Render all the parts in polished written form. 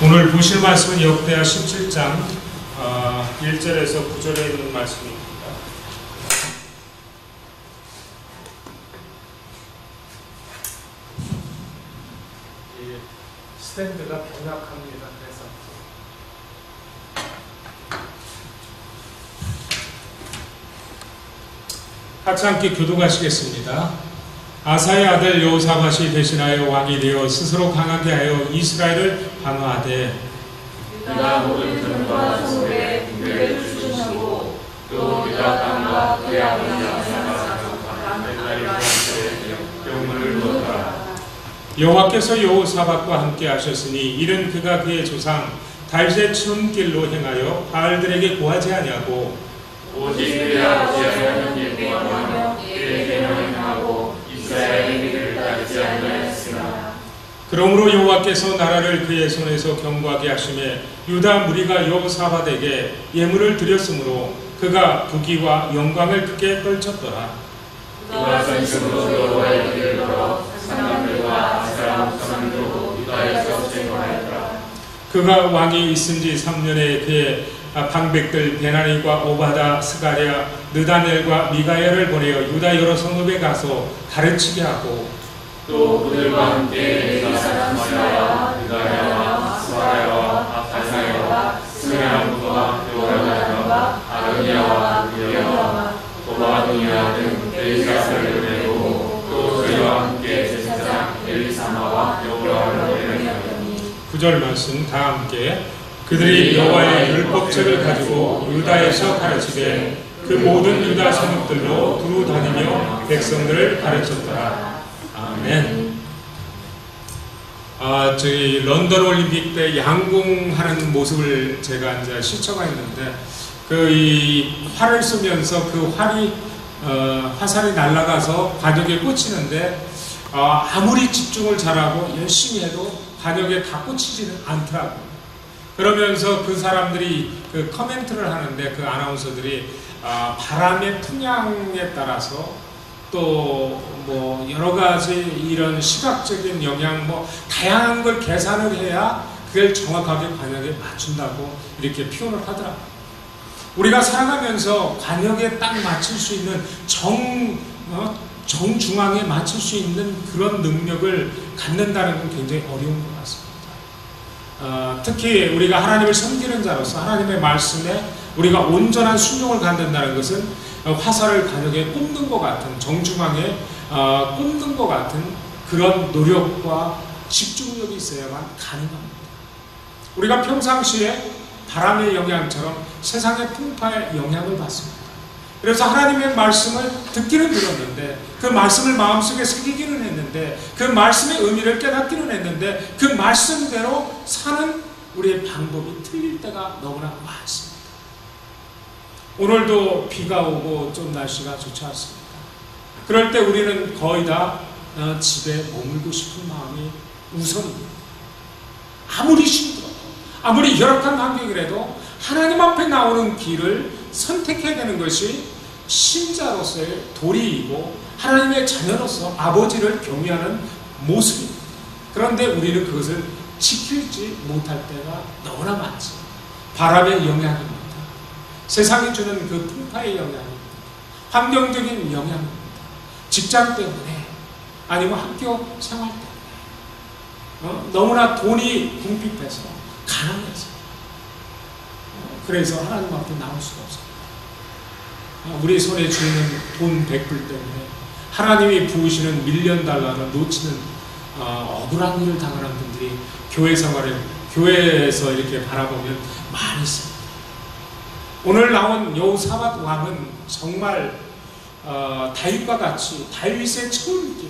오늘 보실 말씀은 역대하 17장 1절에서 9절에 있는 말씀입니다. 이 스탠드가 변약합니다. 그래서 같이 함께 교독하시겠습니다. 아사의 아들 여호사밧이 대신하여 왕이 되어 스스로 강하게 하여 이스라엘을 방어하되 유다 모든 전과 소에 분배를 주시고 또 유다 땅과 그의 아버지 아사가 영문을 두었더라. 여호와께서 여호사밧과 함께 하셨으니 이는 그가 그의 조상 다윗의 손길로 행하여 바알들에게 고하지 아니하고 오직 그의 아버지 하나님께 구하며 그의 계명을 행하고 이스라엘의 길을 따르지 아니하였으나 그러므로 여호와께서 나라를 그의 손에서 견고하게 하심에 유다 무리가 여호사밧에게 예물을 드렸으므로 그가 부귀와 영광을 크게 떨쳤더라. 그가 전심으로 여호와의 길을 걸어 사람들과 아사람 사람들로 유다에서 생활하였더라. 그가 왕이 있은 지 3년에 그의 방백들 베나니과 오바다, 스가랴, 느다넬과 미가야를 보내어 유다 여러 성읍에 가서 가르치게 하고 또 그들과 함께 사마리아와 유다야와 스바랴와 아사야와 스메라무와 요라다와 아르니아와 유야와 도바도니아 등 엘리사를 보내고 또 저희와 함께 제사장 엘리사마와 여호와를 보내니 9절 말씀 다 함께 그들이 여호와의 율법책을 가지고 유다에서 가르치되 그 모든 유다 성읍들로 두루 다니며 백성들을 가르쳤더라. 아멘. 저희 런던 올림픽 때 양궁하는 모습을 제가 이제 시청했는데 이 활을 쏘면서 그 활이 화살이 날아가서 관역에 꽂히는데 아무리 집중을 잘하고 열심히 해도 관역에 다 꽂히지는 않더라고요. 그러면서 그 사람들이 그 커멘트를 하는데 그 아나운서들이 바람의 풍향에 따라서 또 뭐 여러 가지 이런 시각적인 영향 뭐 다양한 걸 계산을 해야 그걸 정확하게 관역에 맞춘다고 이렇게 표현을 하더라고요. 우리가 살아가면서 관역에 딱 맞출 수 있는 정중앙에 맞출 수 있는 그런 능력을 갖는다는 건 굉장히 어려운 것 같습니다. 특히 우리가 하나님을 섬기는 자로서 하나님의 말씀에 우리가 온전한 순종을 갖는다는 것은 화살을 관역에 꼽는 것 같은 정중앙에 꼽는 것 같은 그런 노력과 집중력이 있어야만 가능합니다. 우리가 평상시에 바람의 영향처럼 세상의 풍파에 영향을 받습니다. 그래서 하나님의 말씀을 듣기는 들었는데 그 말씀을 마음속에 새기기는 했는데 그 말씀의 의미를 깨닫기는 했는데 그 말씀대로 사는 우리의 방법이 틀릴 때가 너무나 많습니다. 오늘도 비가 오고 좀 날씨가 좋지 않습니다. 그럴 때 우리는 거의 다 집에 머물고 싶은 마음이 우선입니다. 아무리 힘들어도 아무리 열악한 환경이라도 하나님 앞에 나오는 길을 선택해야 되는 것이 신자로서의 도리이고 하나님의 자녀로서 아버지를 경외하는 모습입니다. 그런데 우리는 그것을 지키지 못할 때가 너무나 많습니다. 바람의 영향입니다. 세상이 주는 그 풍파의 영향입니다. 환경적인 영향입니다. 직장 때문에 아니면 학교 생활 때문에 너무나 돈이 궁핍해서 가난해서 그래서 하나님 앞에 나올 수가 없습니다. 우리 손에 쥐는 돈 100불 때문에 하나님이 부으시는 $1,000,000를 놓치는 억울한 일을 당하는 분들이 교회 생활을 교회에서 이렇게 바라보면 많이 있습니다. 오늘 나온 여호사밧 왕은 정말 다윗과 같이 다윗의 처음 길,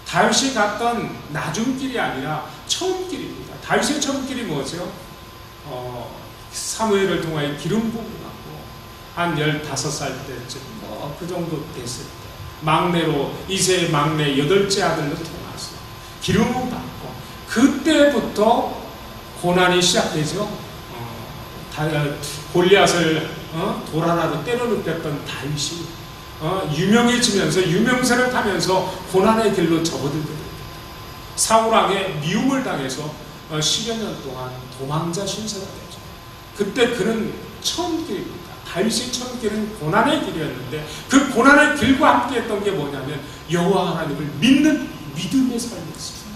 다윗이 갔던 낮은 길이 아니라 처음 길입니다. 다윗의 처음 길이 뭐죠? 사무엘을 통하여 기름 부음을 받고 한 15살 때쯤 그 정도 됐을 때 막내로 이세의 막내 8째 아들로 태어나서 기름을 받고 그때부터 고난이 시작되죠. 골리앗을 돌 하나로 때려눕혔던 다윗이 유명해지면서 유명세를 타면서 고난의 길로 접어들게 됩니다. 사울왕의 미움을 당해서 10여 년 동안 도망자 신세가 되죠. 그때 그는 처음 길입니다. 다윗이 처음 길은 고난의 길이었는데 그 고난의 길과 함께 했던 게 뭐냐면 여호와 하나님을 믿는 믿음의 삶이었습니다.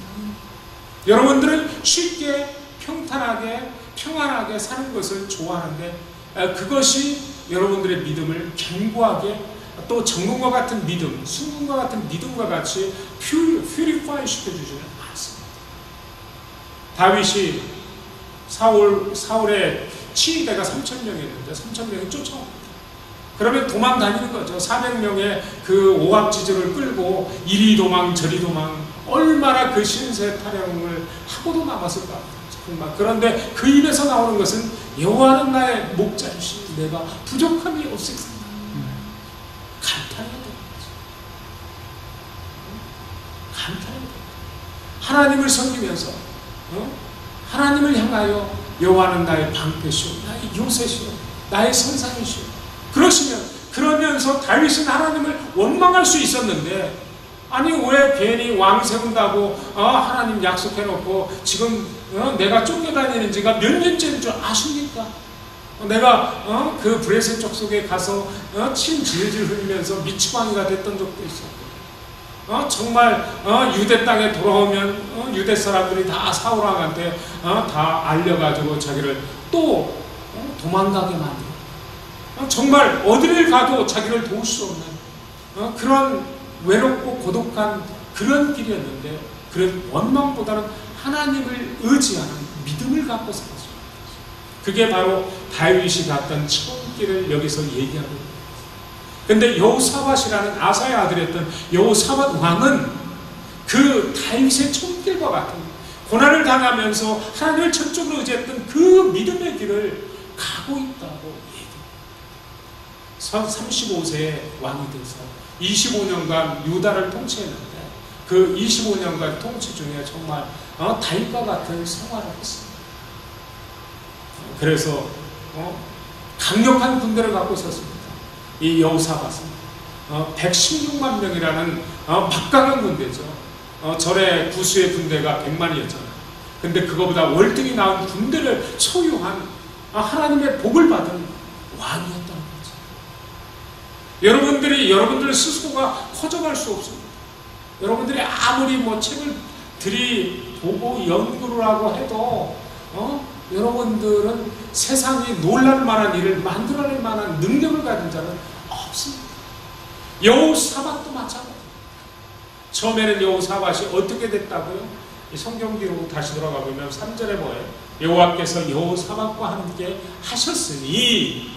여러분들은 쉽게 평탄하게 평안하게 사는 것을 좋아하는데 그것이 여러분들의 믿음을 견고하게 또 정금과 같은 믿음, 순금과 같은 믿음과 같이 퓨리파이 시켜주지는 않습니다. 다윗이 사울의 치위대가 3,000명이었는데 3,000명이 쫓아옵니다. 그러면 도망 다니는 거죠. 400명의 그 오합지졸을 끌고 이리 도망 저리 도망 얼마나 그 신세 타령을 하고도 남았을까. 정말. 그런데 그 입에서 나오는 것은 여호와는 나의 목자이시니 내가 부족함이 없으리라. 감탄해야 되는 거죠. 감탄해야 됩니다. 하나님을 섬기면서 하나님을 향하여 여호와는 나의 방패시오, 나의 요새시오, 나의 선상이시오. 그러면서 다윗은 하나님을 원망할 수 있었는데 아니 왜 괜히 왕 세운다고 하나님 약속해놓고 지금 내가 쫓겨다니는 지가 몇 년째인 줄 아십니까? 내가 그 브레셋 족속에 가서 침 질질 흘리면서 미치광이가 됐던 적도 있었고 정말 유대 땅에 돌아오면 유대 사람들이 다 사울 왕한테 다 알려가지고 자기를 또 도망가게 만들고 정말 어디를 가도 자기를 도울 수 없는 그런 외롭고 고독한 그런 길이었는데 그런 원망보다는 하나님을 의지하는 믿음을 갖고 살았습니다. 그게 바로 다윗이 갔던 처음 길을 여기서 얘기하고 있습니다. 그런데 여호사밧이라는 아사의 아들이었던 여호사밧 왕은 그 다윗의 처음 길과 같은 고난을 당하면서 하나님을 전적으로 의지했던 그 믿음의 길을 가고 있다고 얘기합니다. 35세에 왕이 돼서 25년간 유다를 통치했는데 그 25년간 통치 중에 정말 다윗과 같은 생활을 했습니다. 그래서 강력한 군대를 갖고 있었습니다. 이 여호사밧은 116만 명이라는 막강한 군대죠. 전에 구스의 군대가 100만이었잖아요. 근데 그거보다 월등히 나은 군대를 소유한 하나님의 복을 받은 왕이었다는 거죠. 여러분들 스스로가 커져갈 수 없습니다. 여러분들이 아무리 책을 들이보고 연구를 하고 해도 여러분들은 세상이 놀랄 만한 일을 만들어낼 만한 능력을 가진 자는 없습니다. 여호사밧도 마찬가지입니다. 처음에는 여호사밧이 어떻게 됐다고요? 성경 기록 다시 돌아가 보면 3절에 뭐예요? 여호와께서 여호사밧과 함께 하셨으니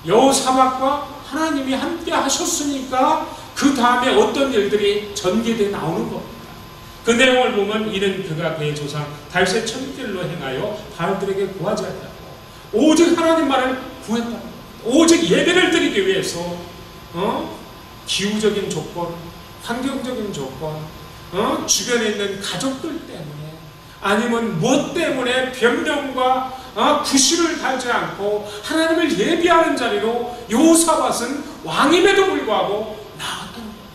여호사밧과 하나님이 함께 하셨으니까 그 다음에 어떤 일들이 전개되어 나오는 겁니다. 그 내용을 보면 이는 그가 그의 조상 다윗의 천길로 행하여 바알들에게 구하지 않냐고 오직 하나님만을 구했다. 오직 예배를 드리기 위해서 기후적인 조건, 환경적인 조건, 주변에 있는 가족들 때문에 아니면 무엇 때문에 변명과 구실을 달지 않고 하나님을 예비하는 자리로 여호사밧은 왕임에도 불구하고 나왔다는 거예요.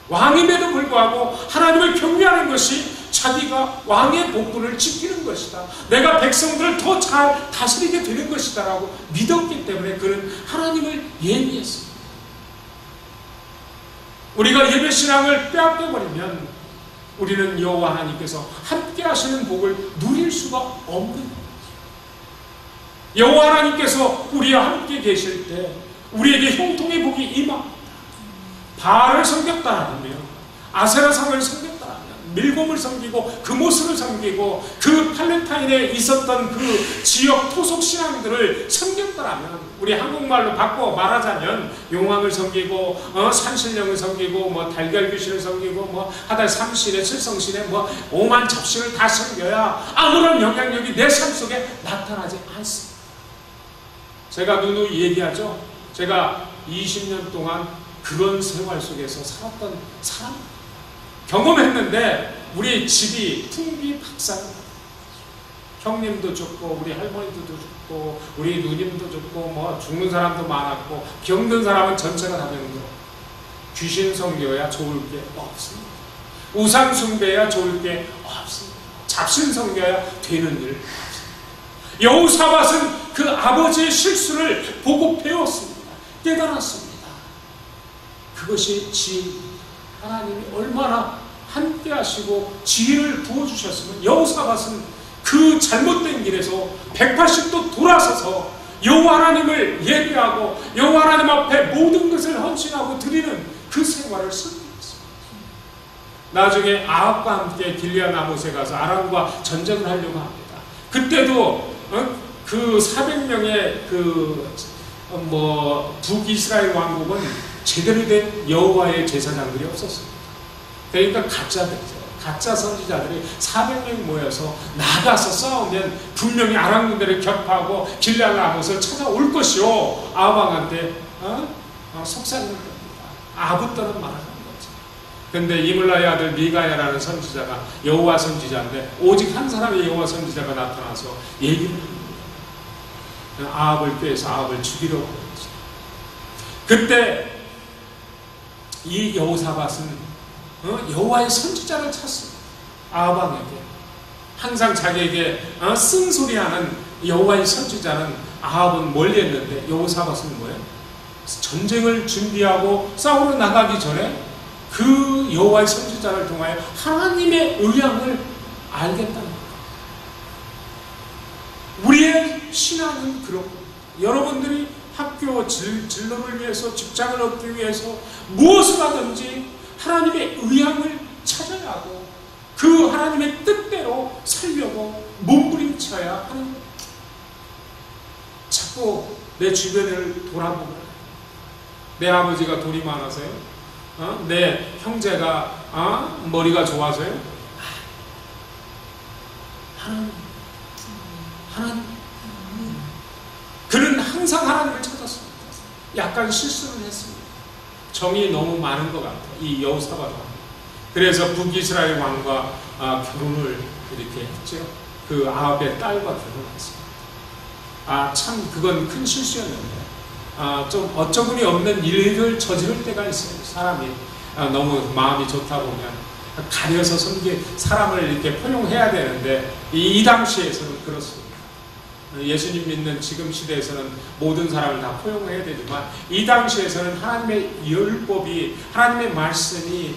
왕임에도 불구하고 하나님을 경외하는 것이 자기가 왕의 복분을 지키는 것이다. 내가 백성들을 더 잘 다스리게 되는 것이다 라고 믿었기 때문에 그는 하나님을 예비했습니다. 우리가 예배신앙을 빼앗겨버리면 우리는 여호와 하나님께서 함께 하시는 복을 누릴 수가 없는 거예요. 여호와 하나님께서 우리와 함께 계실 때 우리에게 형통의 복이 임합니다. 바알을 섬겼다라며 아세라상을 섬겼다라며 밀곰을 섬기고 금오스를 섬기고 그 팔레타인에 있었던 그 지역 토속 신앙들을 섬겼다라면 우리 한국말로 바꿔 말하자면 용왕을 섬기고 산신령을 섬기고 달걀귀신을 섬기고 하다 삼신에 칠성신에 5만 잡신을 다 섬겨야 아무런 영향력이 내 삶 속에 나타나지 않습니다. 제가 누누이 얘기하죠. 제가 20년 동안 그런 생활 속에서 살았던 사람 경험했는데 우리 집이 풍비박산, 형님도 죽고 우리 할머니도 죽고 우리 누님도 죽고 죽는 사람도 많았고 병든 사람은 전체가 다 병들어. 귀신 섬겨야 좋을 게 없습니다. 우상 숭배야 좋을 게 없습니다. 잡신성겨야 되는 일. 여호사밧은 그 아버지의 실수를 보고 배웠습니다. 깨달았습니다. 그것이 지혜입니다. 하나님이 얼마나 함께 하시고 지혜를 부어주셨으면 여호사밧은 그 잘못된 길에서 180도 돌아서서 여호와 하나님을 예배하고 여호와 하나님 앞에 모든 것을 헌신하고 드리는 그 생활을 선택했습니다. 나중에 아합과 함께 길리앗 나못에 가서 아람과 전쟁을 하려고 합니다. 그때도 그 400명의 북이스라엘 왕국은 제대로 된 여호와의 제사장들이 없었습니다. 그러니까 가짜 선지자들이 400명이 모여서 나가서 싸우면 분명히 아람 군대를 격파하고 길리앗 나못을 찾아올 것이요. 아합왕한테 속삭이는 겁니다. 아부떠는 말을 하는 거죠. 근데 이물라의 아들 미가야라는 선지자가 여호와 선지자인데 오직 한 사람의 여호와 선지자가 나타나서 얘기를 합니다. 아합을 꾀해서 아합을 죽이려고 했죠. 그때 이 여호사밧은 여호와의 선지자를 찾습니다. 아합왕에게 항상 자기에게 쓴소리하는 여호와의 선지자는 아합은 멀리 했는데 여호사밧은 뭐예요? 전쟁을 준비하고 싸우러 나가기 전에 그 여호와의 선지자를 통하여 하나님의 의향을 알겠다는 겁니다. 우리의 신앙은 그렇고 여러분들이 학교 진로를 위해서 직장을 얻기 위해서 무엇을 하든지 하나님의 의향을 찾아야 하고 그 하나님의 뜻대로 살려고 몸부림쳐야 하는 겁니다. 자꾸 내 주변을 돌아보면 내 아버지가 돈이 많아서요? 내 형제가 머리가 좋아서요? 하나님 그는 항상 하나님을 찾았습니다. 약간 실수를 했습니다. 정이 너무 많은 것 같아요. 이 여호사밧 왕. 그래서 북이스라엘 왕과 결혼을 이렇게 했죠. 그 아합의 딸과 결혼했습니다. 참 그건 큰 실수였는데 좀 어처구니 없는 일을 저지를 때가 있어요. 사람이 너무 마음이 좋다 보면 가려서 사람을 이렇게 포용해야 되는데 이 당시에서는 그렇습니다. 예수님 믿는 지금 시대에서는 모든 사람을 다 포용해야 되지만 이 당시에서는 하나님의 율법이 하나님의 말씀이